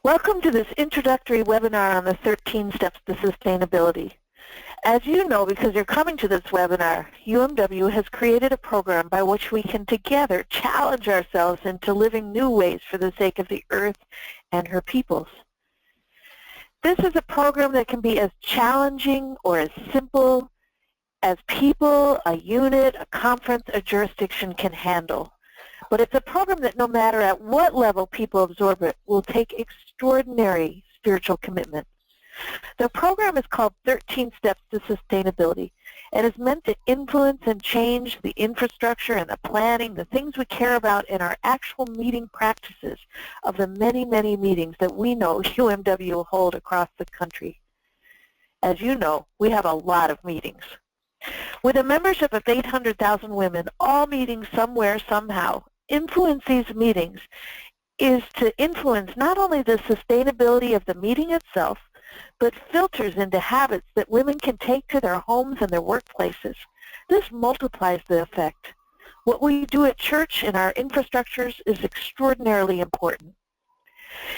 Welcome to this introductory webinar on the 13 Steps to Sustainability. As you know, because you're coming to this webinar, UMW has created a program by which we can together challenge ourselves into living new ways for the sake of the earth and her peoples. This is a program that can be as challenging or as simple as people, a unit, a conference, a jurisdiction can handle. But it's a program that no matter at what level people absorb it will take extraordinary spiritual commitment. The program is called 13 Steps to Sustainability and is meant to influence and change the infrastructure and the planning, the things we care about in our actual meeting practices of the many, many meetings that we know UMW will hold across the country. As you know, we have a lot of meetings. With a membership of 800,000 women, all meeting somewhere, somehow, influence these meetings is to influence not only the sustainability of the meeting itself, but filters into habits that women can take to their homes and their workplaces. This multiplies the effect. What we do at church in our infrastructures is extraordinarily important.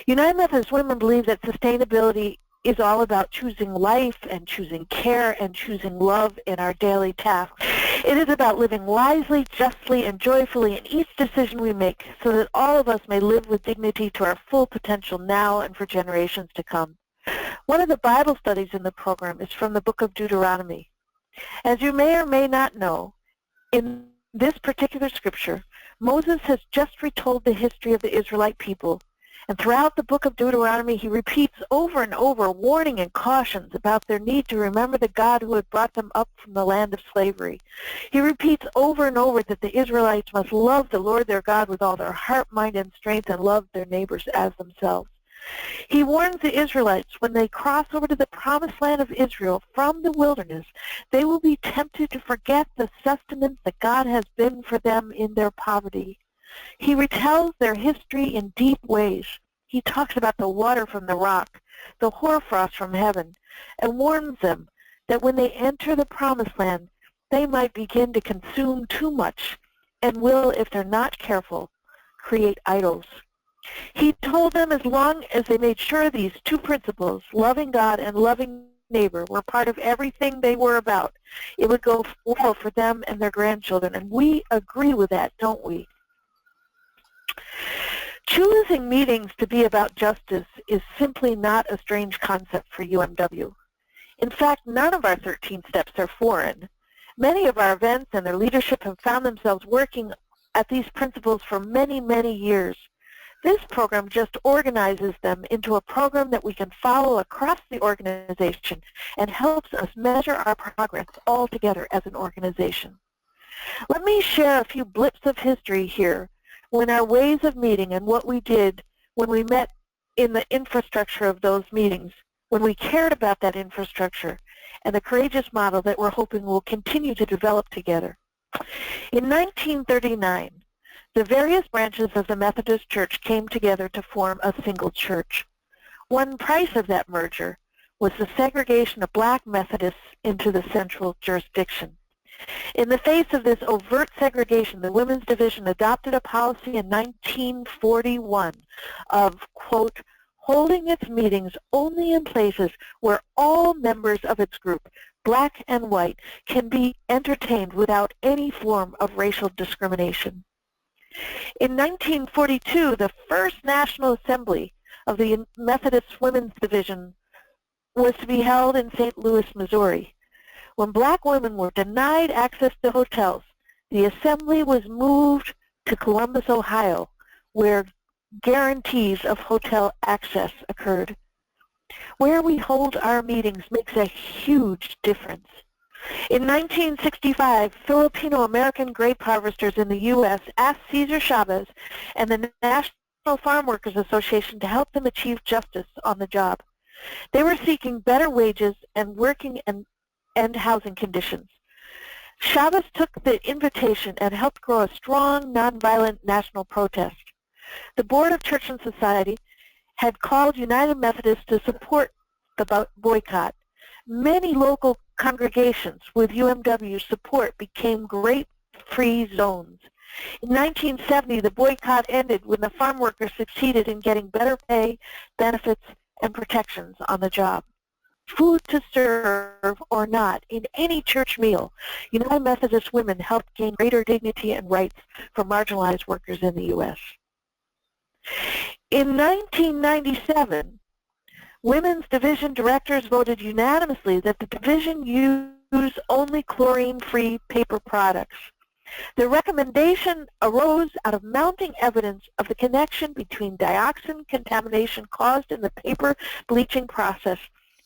United Methodist Women believe that sustainability is all about choosing life and choosing care and choosing love in our daily tasks. It is about living wisely, justly, and joyfully in each decision we make so that all of us may live with dignity to our full potential now and for generations to come. One of the Bible studies in the program is from the book of Deuteronomy. As you may or may not know, in this particular scripture, Moses has just retold the history of the Israelite people. And throughout the book of Deuteronomy, he repeats over and over warning and cautions about their need to remember the God who had brought them up from the land of slavery. He repeats over and over that the Israelites must love the Lord their God with all their heart, mind, and strength, and love their neighbors as themselves. He warns the Israelites when they cross over to the promised land of Israel from the wilderness, they will be tempted to forget the sustenance that God has been for them in their poverty. He retells their history in deep ways. He talks about the water from the rock, the hoarfrost from heaven, and warns them that when they enter the promised land, they might begin to consume too much and will, if they're not careful, create idols. He told them as long as they made sure these two principles, loving God and loving neighbor, were part of everything they were about, it would go well for them and their grandchildren. And we agree with that, don't we? Choosing meetings to be about justice is simply not a strange concept for UMW. In fact, none of our 13 steps are foreign. Many of our events and their leadership have found themselves working at these principles for many, many years. This program just organizes them into a program that we can follow across the organization and helps us measure our progress all together as an organization. Let me share a few blips of history here when our ways of meeting and what we did when we met in the infrastructure of those meetings, when we cared about that infrastructure and the courageous model that we're hoping will continue to develop together. In 1939, the various branches of the Methodist Church came together to form a single church. One price of that merger was the segregation of black Methodists into the central jurisdiction. In the face of this overt segregation, the Women's Division adopted a policy in 1941 of, quote, holding its meetings only in places where all members of its group, black and white, can be entertained without any form of racial discrimination. In 1942, the first National Assembly of the Methodist Women's Division was to be held in St. Louis, Missouri. When black women were denied access to hotels, the assembly was moved to Columbus, Ohio, where guarantees of hotel access occurred. Where we hold our meetings makes a huge difference. In 1965, Filipino-American grape harvesters in the U.S. asked Cesar Chavez and the National Farm Workers Association to help them achieve justice on the job. They were seeking better wages and working and housing conditions. Chavez took the invitation and helped grow a strong, nonviolent national protest. The Board of Church and Society had called United Methodists to support the boycott. Many local congregations with UMW support became grape-free zones. In 1970, the boycott ended when the farm workers succeeded in getting better pay, benefits, and protections on the job. Food to serve or not, in any church meal, United Methodist women helped gain greater dignity and rights for marginalized workers in the U.S. In 1997, Women's Division directors voted unanimously that the division use only chlorine-free paper products. The recommendation arose out of mounting evidence of the connection between dioxin contamination caused in the paper bleaching process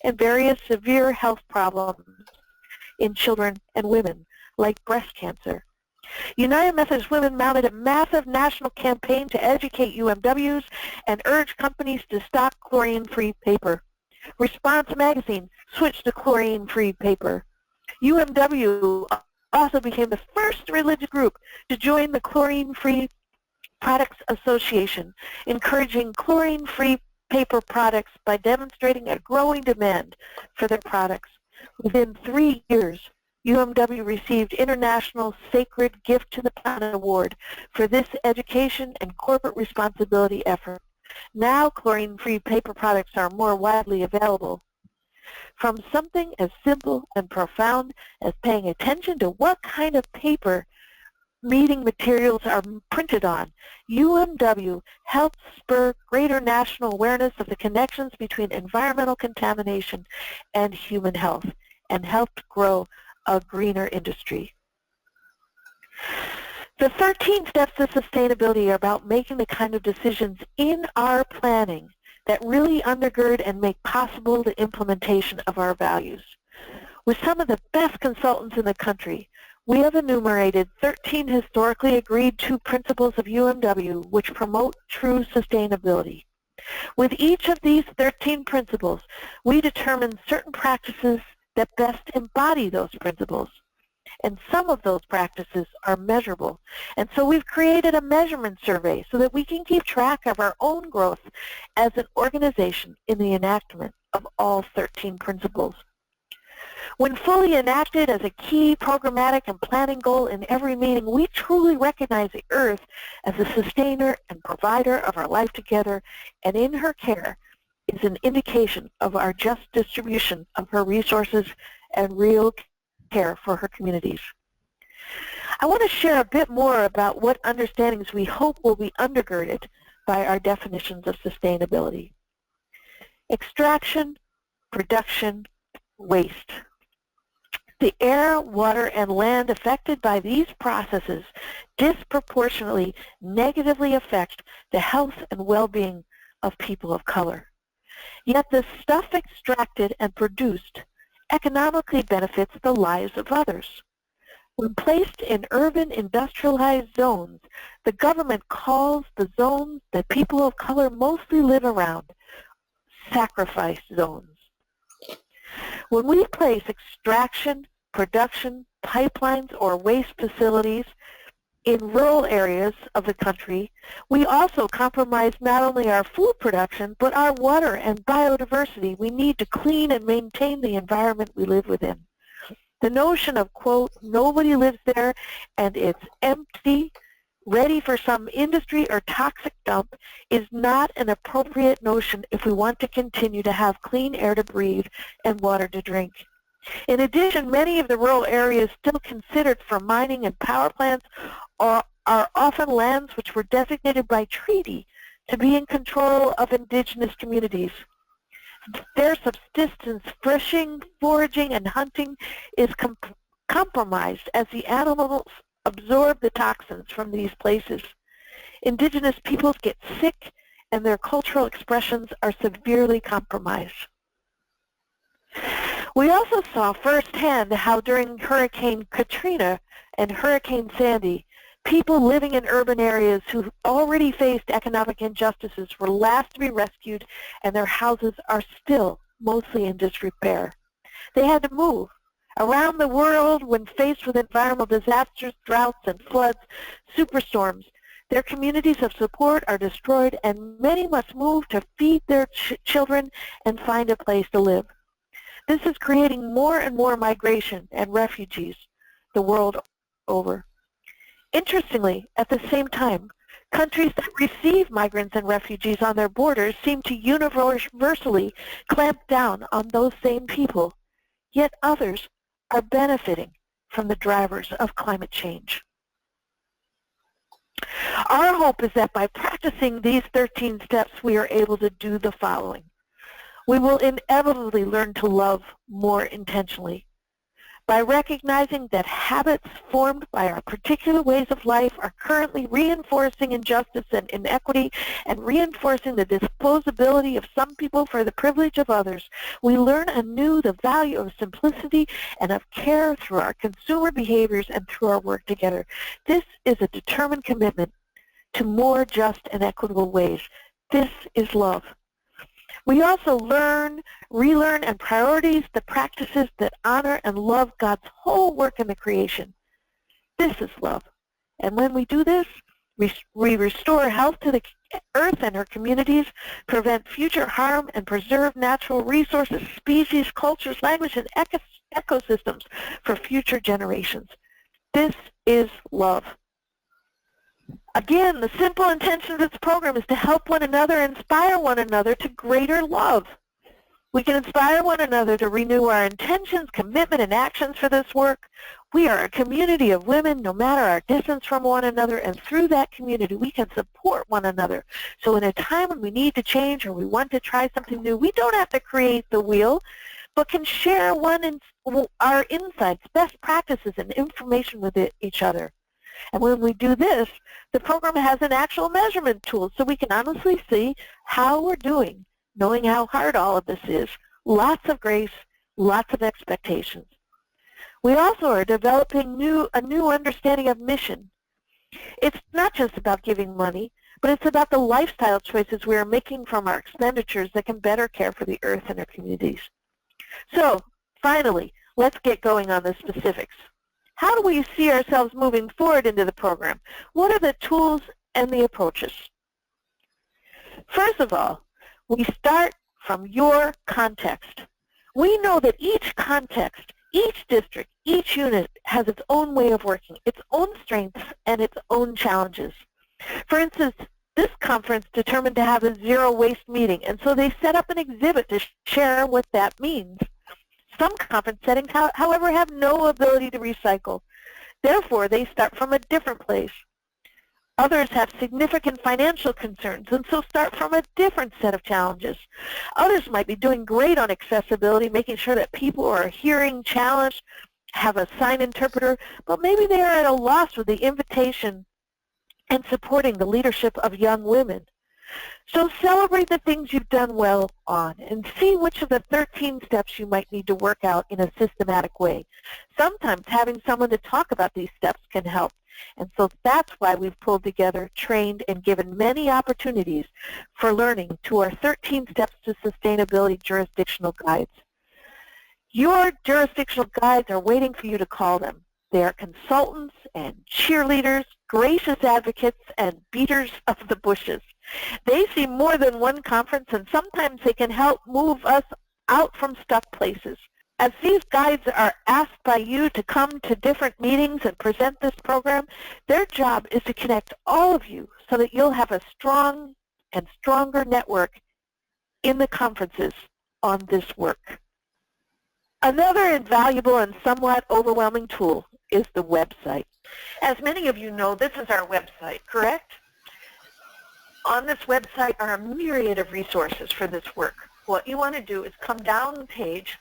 and various severe health problems in children and women, like breast cancer. United Methodist Women mounted a massive national campaign to educate UMWs and urge companies to stock chlorine-free paper. Response magazine switched to chlorine-free paper. UMW also became the first religious group to join the Chlorine-Free Products Association, encouraging chlorine-free paper products by demonstrating a growing demand for their products. Within 3 years, UMW received International Sacred Gift to the Planet Award for this education and corporate responsibility effort. Now, chlorine-free paper products are more widely available. From something as simple and profound as paying attention to what kind of paper meeting materials are printed on, UMW helped spur greater national awareness of the connections between environmental contamination and human health, and helped grow a greener industry. The 13 steps to sustainability are about making the kind of decisions in our planning that really undergird and make possible the implementation of our values. With some of the best consultants in the country, we have enumerated 13 historically agreed to principles of UMW which promote true sustainability. With each of these 13 principles, we determine certain practices that best embody those principles. And some of those practices are measurable. And so we've created a measurement survey so that we can keep track of our own growth as an organization in the enactment of all 13 principles. When fully enacted as a key programmatic and planning goal in every meeting, we truly recognize the earth as a sustainer and provider of our life together, and in her care is an indication of our just distribution of her resources and real care for her communities. I want to share a bit more about what understandings we hope will be undergirded by our definitions of sustainability. Extraction, production, waste. The air, water, and land affected by these processes disproportionately negatively affect the health and well-being of people of color. Yet the stuff extracted and produced economically benefits the lives of others. When placed in urban industrialized zones, the government calls the zones that people of color mostly live around sacrifice zones. When we place extraction, production, pipelines, or waste facilities in rural areas of the country, we also compromise not only our food production, but our water and biodiversity we need to clean and maintain the environment we live within. The notion of, quote, nobody lives there and it's empty, ready for some industry or toxic dump is not an appropriate notion if we want to continue to have clean air to breathe and water to drink. In addition, many of the rural areas still considered for mining and power plants are often lands which were designated by treaty to be in control of indigenous communities. Their subsistence, fishing, foraging, and hunting is compromised as the animals absorb the toxins from these places. Indigenous peoples get sick and their cultural expressions are severely compromised. We also saw firsthand how during Hurricane Katrina and Hurricane Sandy, people living in urban areas who already faced economic injustices were last to be rescued, and their houses are still mostly in disrepair. They had to move. Around the world, when faced with environmental disasters, droughts and floods, superstorms, their communities of support are destroyed, and many must move to feed their children and find a place to live. This is creating more and more migration and refugees the world over. Interestingly, at the same time, countries that receive migrants and refugees on their borders seem to universally clamp down on those same people, yet others are benefiting from the drivers of climate change. Our hope is that by practicing these 13 steps, we are able to do the following. We will inevitably learn to love more intentionally by recognizing that habits formed by our particular ways of life are currently reinforcing injustice and inequity and reinforcing the disposability of some people for the privilege of others. We learn anew the value of simplicity and of care through our consumer behaviors and through our work together. This is a determined commitment to more just and equitable ways. This is love. We also learn, relearn, and prioritize the practices that honor and love God's whole work in the creation. This is love. And when we do this, we restore health to the earth and her communities, prevent future harm, and preserve natural resources, species, cultures, language, and ecosystems for future generations. This is love. Again, the simple intention of this program is to help one another, inspire one another to greater love. We can inspire one another to renew our intentions, commitment, and actions for this work. We are a community of women, no matter our distance from one another, and through that community, we can support one another. So in a time when we need to change or we want to try something new, we don't have to create the wheel, but can share our insights, best practices, and information with each other. And when we do this, the program has an actual measurement tool so we can honestly see how we're doing, knowing how hard all of this is. Lots of grace, lots of expectations. We also are developing a new understanding of mission. It's not just about giving money, but it's about the lifestyle choices we are making from our expenditures that can better care for the earth and our communities. So, finally, let's get going on the specifics. How do we see ourselves moving forward into the program? What are the tools and the approaches? First of all, we start from your context. We know that each context, each district, each unit has its own way of working, its own strengths, and its own challenges. For instance, this conference determined to have a zero waste meeting, and so they set up an exhibit to share what that means. Some conference settings, however, have no ability to recycle. Therefore, they start from a different place. Others have significant financial concerns and so start from a different set of challenges. Others might be doing great on accessibility, making sure that people are hearing challenged, have a sign interpreter, but maybe they are at a loss with the invitation and supporting the leadership of young women. So celebrate the things you've done well on and see which of the 13 steps you might need to work out in a systematic way. Sometimes having someone to talk about these steps can help. And so that's why we've pulled together, trained, and given many opportunities for learning to our 13 Steps to Sustainability Jurisdictional Guides. Your jurisdictional guides are waiting for you to call them. They are consultants and cheerleaders, gracious advocates, and beaters of the bushes. They see more than one conference, and sometimes they can help move us out from stuck places. As these guides are asked by you to come to different meetings and present this program, their job is to connect all of you so that you'll have a strong and stronger network in the conferences on this work. Another invaluable and somewhat overwhelming tool is the website. As many of you know, this is our website, correct? On this website are a myriad of resources for this work. What you want to do is come down the page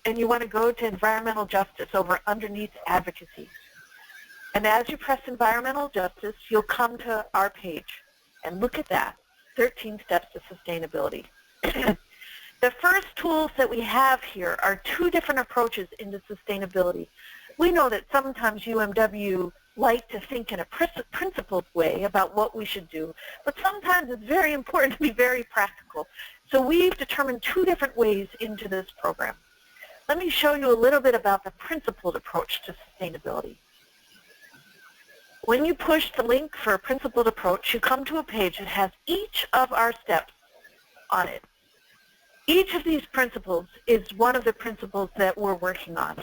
and you want to go to environmental justice over underneath advocacy. And as you press environmental justice, you'll come to our page and look at that, 13 Steps to Sustainability. The first tools that we have here are two different approaches into sustainability. We know that sometimes UMW like to think in a principled way about what we should do, but sometimes it's very important to be very practical. So we've determined two different ways into this program. Let me show you a little bit about the principled approach to sustainability. When you push the link for a principled approach, you come to a page that has each of our steps on it. Each of these principles is one of the principles that we're working on.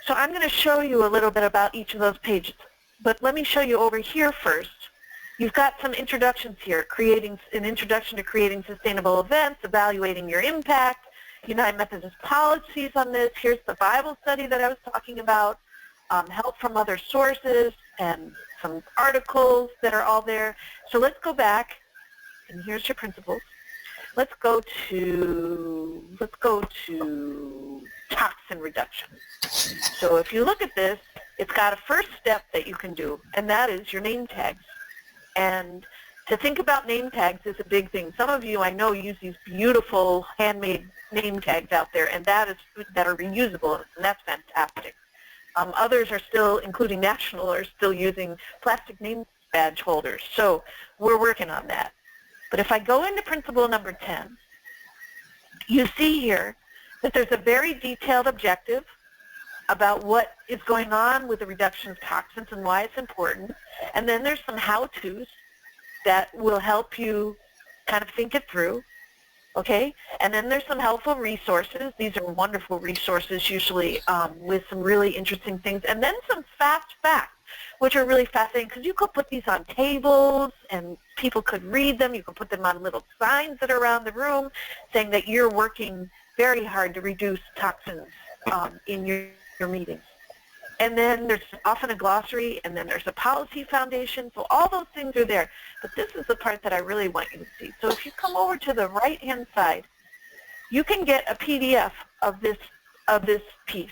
So I'm going to show you a little bit about each of those pages. but let me show you over here first. You've got some introductions here, creating an introduction to creating sustainable events, evaluating your impact, United Methodist policies on this. Here's the Bible study that I was talking about, help from other sources, and some articles that are all there. So let's go back, and here's your principles. Let's go to toxin reduction. So if you look at this, it's got a first step that you can do, and that is your name tags. And to think about name tags is a big thing. Some of you, I know, use these beautiful handmade name tags out there, and that are reusable, and that's fantastic. Others are still, including National, are still using plastic name badge holders. So we're working on that. But if I go into principle number 10, you see here that there's a very detailed objective about what is going on with the reduction of toxins and why it's important. And then there's some how-tos that will help you kind of think it through, okay? And then there's some helpful resources. These are wonderful resources usually with some really interesting things. And then some fast facts, which are really fascinating because you could put these on tables and people could read them. You could put them on little signs that are around the room saying that you're working very hard to reduce toxins in your meetings. And then there's often a glossary, and then there's a policy foundation. So all those things are there. But this is the part that I really want you to see. So if you come over to the right-hand side, you can get a PDF of this piece.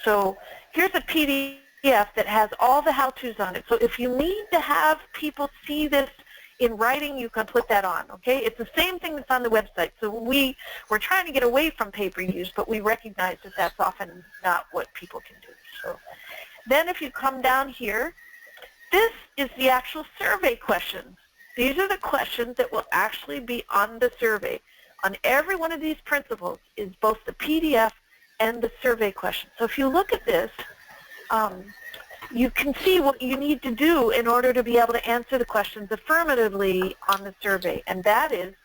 So here's a PDF that has all the how-tos on it. So if you need to have people see this in writing, you can put that on, okay? It's the same thing that's on the website. So we're trying to get away from paper use, but we recognize that that's often not what people can do. So then if you come down here, this is the actual survey questions. These are the questions that will actually be on the survey. On every one of these principles is both the PDF and the survey questions. So if you look at this, you can see what you need to do in order to be able to answer the questions affirmatively on the survey. And that is,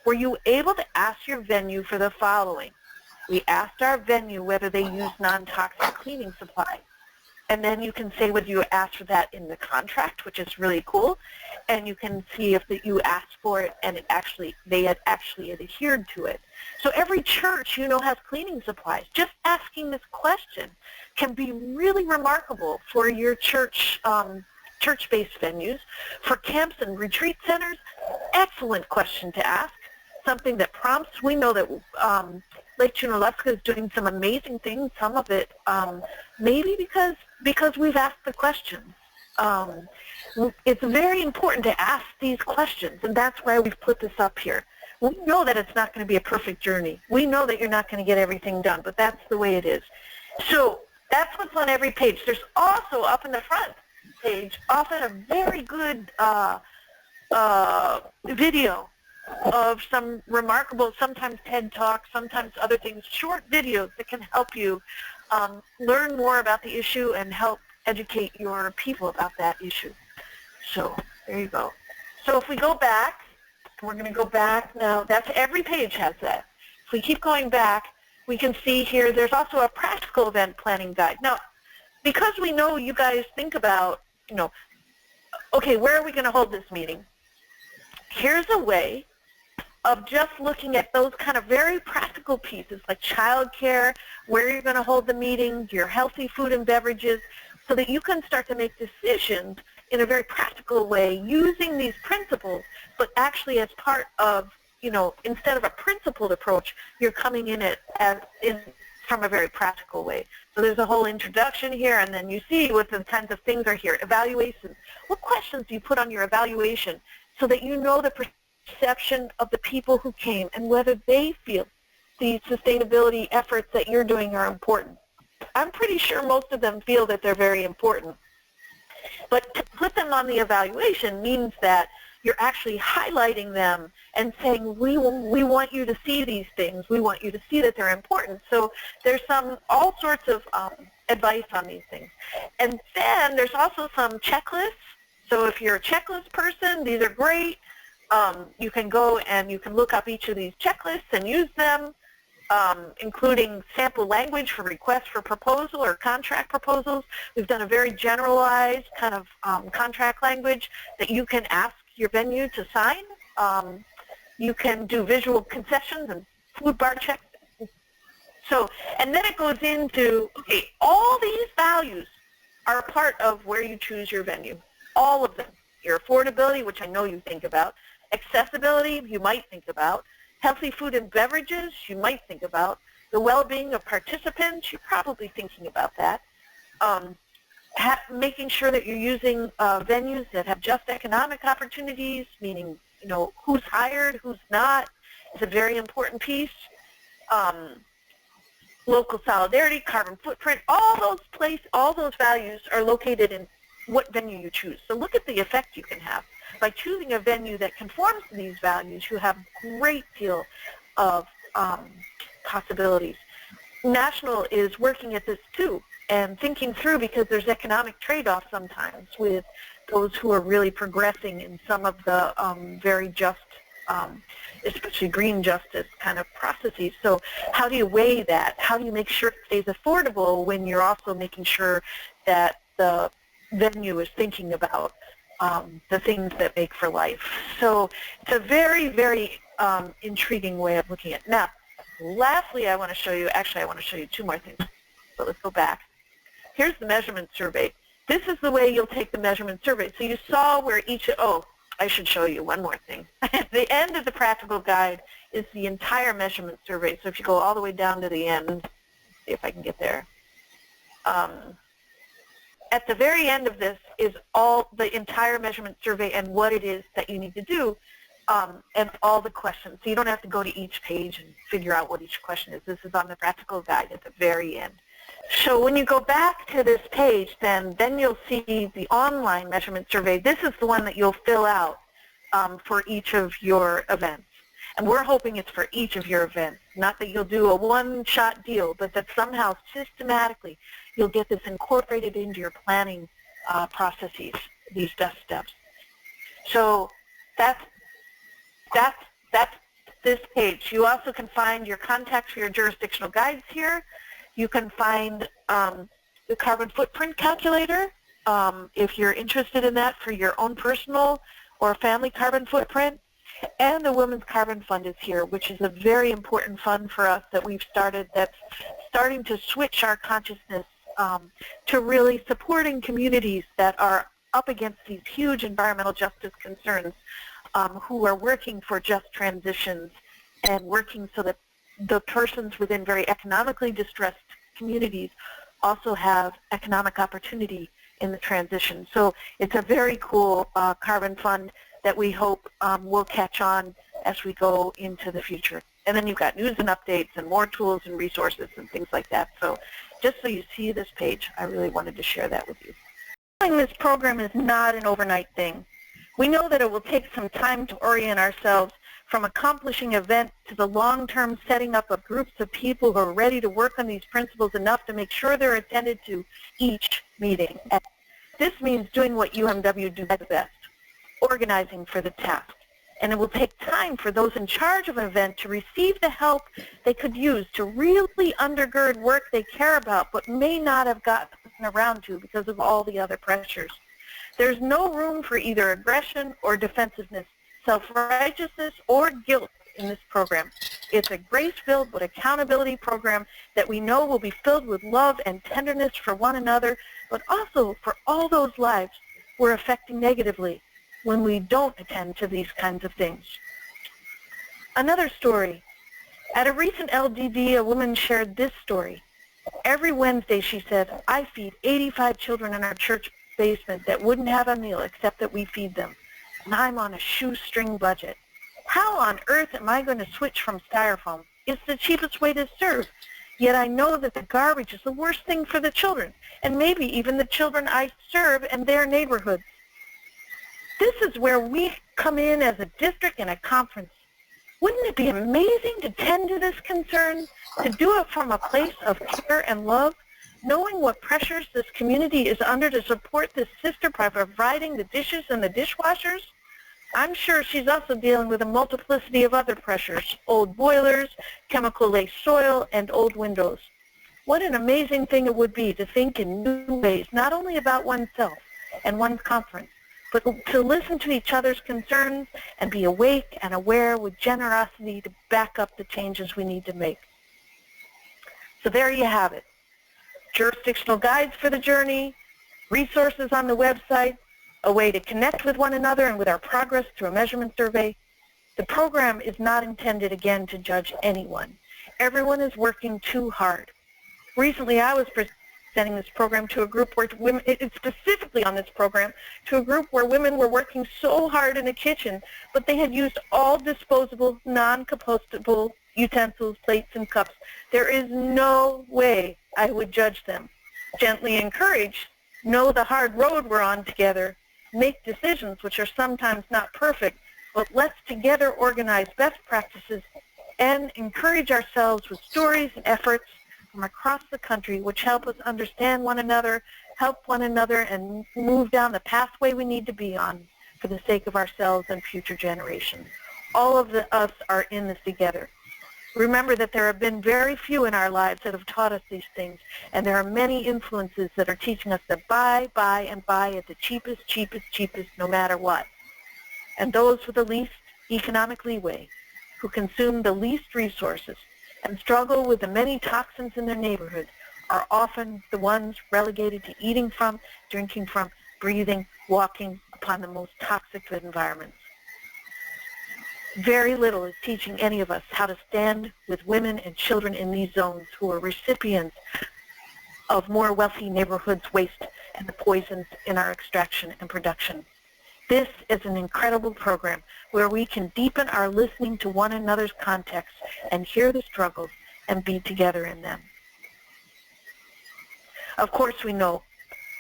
were you able to ask your venue for the following? We asked our venue whether they use non-toxic cleaning supplies. And then you can say whether you asked for that in the contract, which is really cool. And you can see if you asked for it and they had actually adhered to it. So every church, has cleaning supplies. Just asking this question can be really remarkable for your church, church-based venues. For camps and retreat centers, excellent question to ask. Something that prompts. We know that Lake Junaluska is doing some amazing things. Some of it maybe because we've asked the questions. It's very important to ask these questions, and that's why we've put this up here. We know that it's not going to be a perfect journey. We know that you're not going to get everything done, but that's the way it is. So that's what's on every page. There's also up in the front page often a very good video of some remarkable, sometimes TED Talks, sometimes other things, short videos that can help you learn more about the issue and help educate your people about that issue. So there you go. So if we go back, we're going to go back now. That's every page has that. If we keep going back, we can see here there's also a practical event planning guide. Now, because we know you guys think about, okay, where are we going to hold this meeting? Here's a way of just looking at those kind of very practical pieces like childcare, where you're going to hold the meeting, your healthy food and beverages, so that you can start to make decisions in a very practical way using these principles, but actually as part of, instead of a principled approach, you're coming in it from a very practical way. So there's a whole introduction here, and then you see what the kinds of things are here. Evaluations. What questions do you put on your evaluation so that you know the perception of the people who came and whether they feel the sustainability efforts that you're doing are important? I'm pretty sure most of them feel that they're very important. But to put them on the evaluation means that you're actually highlighting them and saying, we want you to see these things. We want you to see that they're important. So there's all sorts of advice on these things. And then there's also some checklists. So if you're a checklist person, these are great. You can go and you can look up each of these checklists and use them. including sample language for requests for proposal or contract proposals. We've done a very generalized kind of contract language that you can ask your venue to sign. You can do visual concessions and food bar checks. So, and then it goes into, okay, all these values are a part of where you choose your venue. All of them. Your affordability, which I know you think about. Accessibility, you might think about. Healthy food and beverages, you might think about. The well-being of participants, you're probably thinking about that. Making sure that you're using venues that have just economic opportunities, meaning, you know, who's hired, who's not, is a very important piece. Local solidarity, carbon footprint, all those values are located in what venue you choose. So look at the effect you can have. By choosing a venue that conforms to these values, you have a great deal of possibilities. National is working at this too and thinking through, because there's economic trade-offs sometimes with those who are really progressing in some of the very just, especially green justice kind of processes. So how do you weigh that? How do you make sure it stays affordable when you're also making sure that the venue is thinking about the things that make for life? So it's a very, very intriguing way of looking at it. Now, lastly, I want to show you, actually I want to show you two more things. So let's go back. Here's the measurement survey. This is the way you'll take the measurement survey. So you saw where each, I should show you one more thing. At the end of the practical guide is the entire measurement survey. So if you go all the way down to the end, see if I can get there. At the very end of this is all the entire measurement survey and what it is that you need to do, and all the questions. So you don't have to go to each page and figure out what each question is. This is on the practical guide at the very end. So when you go back to this page, then you'll see the online measurement survey. This is the one that you'll fill out for each of your events. And we're hoping it's for each of your events, not that you'll do a one-shot deal, but that somehow systematically you'll get this incorporated into your planning processes, these dust steps. So that's this page. You also can find your contacts for your jurisdictional guides here. You can find the carbon footprint calculator if you're interested in that for your own personal or family carbon footprint. And the Women's Carbon Fund is here, which is a very important fund for us that we've started that's starting to switch our consciousness to really supporting communities that are up against these huge environmental justice concerns, who are working for just transitions and working so that the persons within very economically distressed communities also have economic opportunity in the transition. So it's a very cool carbon fund that we hope will catch on as we go into the future. And then you've got news and updates and more tools and resources and things like that. So just so you see this page, I really wanted to share that with you. This program is not an overnight thing. We know that it will take some time to orient ourselves from accomplishing events to the long-term setting up of groups of people who are ready to work on these principles enough to make sure they're attended to each meeting. This means doing what UMW do the best, organizing for the task. And it will take time for those in charge of an event to receive the help they could use to really undergird work they care about but may not have gotten around to because of all the other pressures. There's no room for either aggression or defensiveness, self-righteousness or guilt in this program. It's a grace-filled but accountability program that we know will be filled with love and tenderness for one another, but also for all those lives we're affecting negatively when we don't attend to these kinds of things. Another story. At a recent LDD, a woman shared this story. Every Wednesday, she said, I feed 85 children in our church basement that wouldn't have a meal except that we feed them. And I'm on a shoestring budget. How on earth am I going to switch from styrofoam? It's the cheapest way to serve. Yet I know that the garbage is the worst thing for the children, and maybe even the children I serve and their neighborhoods. This is where we come in as a district and a conference. Wouldn't it be amazing to tend to this concern, to do it from a place of care and love, knowing what pressures this community is under to support this sister by providing the dishes and the dishwashers? I'm sure she's also dealing with a multiplicity of other pressures, old boilers, chemical-laced soil, and old windows. What an amazing thing it would be to think in new ways, not only about oneself and one's conference, but to listen to each other's concerns and be awake and aware with generosity to back up the changes we need to make. So there you have it. Jurisdictional guides for the journey, resources on the website, a way to connect with one another and with our progress through a measurement survey. The program is not intended, again, to judge anyone. Everyone is working too hard. Recently, I was presenting this program to a group where women, specifically on this program, to a group where women were working so hard in the kitchen, but they had used all disposable, non-compostable utensils, plates, and cups. There is no way I would judge them. Gently encourage, know the hard road we're on together, make decisions which are sometimes not perfect, but let's together organize best practices and encourage ourselves with stories and efforts from across the country which help us understand one another, help one another, and move down the pathway we need to be on for the sake of ourselves and future generations. All of us are in this together. Remember that there have been very few in our lives that have taught us these things, and there are many influences that are teaching us to buy, and buy at the cheapest, no matter what. And those with the least economic leeway, who consume the least resources and struggle with the many toxins in their neighborhood, are often the ones relegated to eating from, drinking from, breathing, walking upon the most toxic of environments. Very little is teaching any of us how to stand with women and children in these zones who are recipients of more wealthy neighborhoods' waste and the poisons in our extraction and production. This is an incredible program where we can deepen our listening to one another's contexts and hear the struggles and be together in them. Of course, we know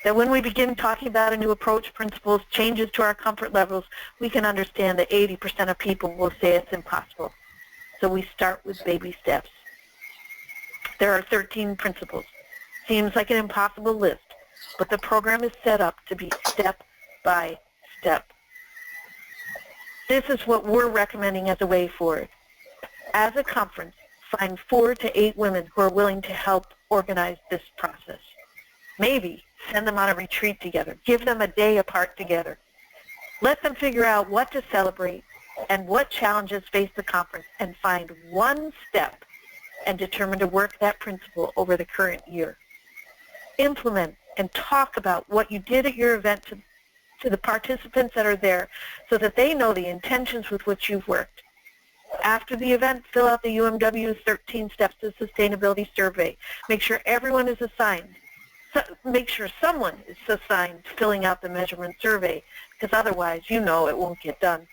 that when we begin talking about a new approach, principles, changes to our comfort levels, we can understand that 80% of people will say it's impossible. So we start with baby steps. There are 13 principles. Seems like an impossible list, but the program is set up to be step by step. This is what we're recommending as a way forward. As a conference, find 4 to 8 women who are willing to help organize this process. Maybe send them on a retreat together. Give them a day apart together. Let them figure out what to celebrate and what challenges face the conference, and find one step and determine to work that principle over the current year. Implement and talk about what you did at your event to the participants that are there so that they know the intentions with which you've worked. After the event, fill out the UMW's 13 Steps to Sustainability survey. Make sure everyone is assigned. Make sure someone is assigned filling out the measurement survey, because otherwise, you know, it won't get done.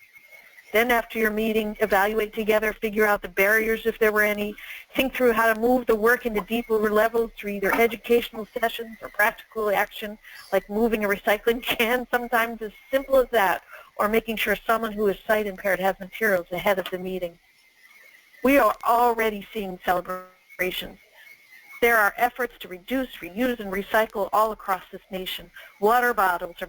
Then after your meeting, evaluate together, figure out the barriers if there were any, think through how to move the work into deeper levels through either educational sessions or practical action, like moving a recycling can, sometimes as simple as that, or making sure someone who is sight impaired has materials ahead of the meeting. We are already seeing celebrations. There are efforts to reduce, reuse, and recycle all across this nation. Water bottles are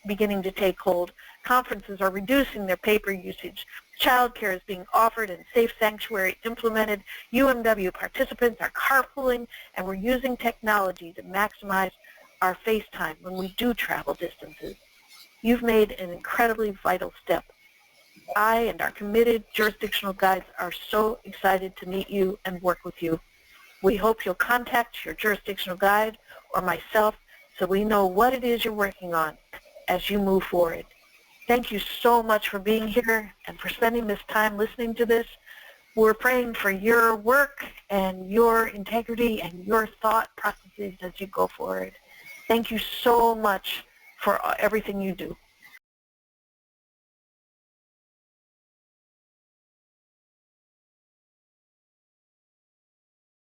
beginning to take hold. Conferences are reducing their paper usage. Childcare is being offered and Safe Sanctuary implemented. UMW participants are carpooling, and we're using technology to maximize our face time when we do travel distances. You've made an incredibly vital step. I and our committed jurisdictional guides are so excited to meet you and work with you. We hope you'll contact your jurisdictional guide or myself so we know what it is you're working on as you move forward. Thank you so much for being here and for spending this time listening to this. We're praying for your work and your integrity and your thought processes as you go forward. Thank you so much for everything you do.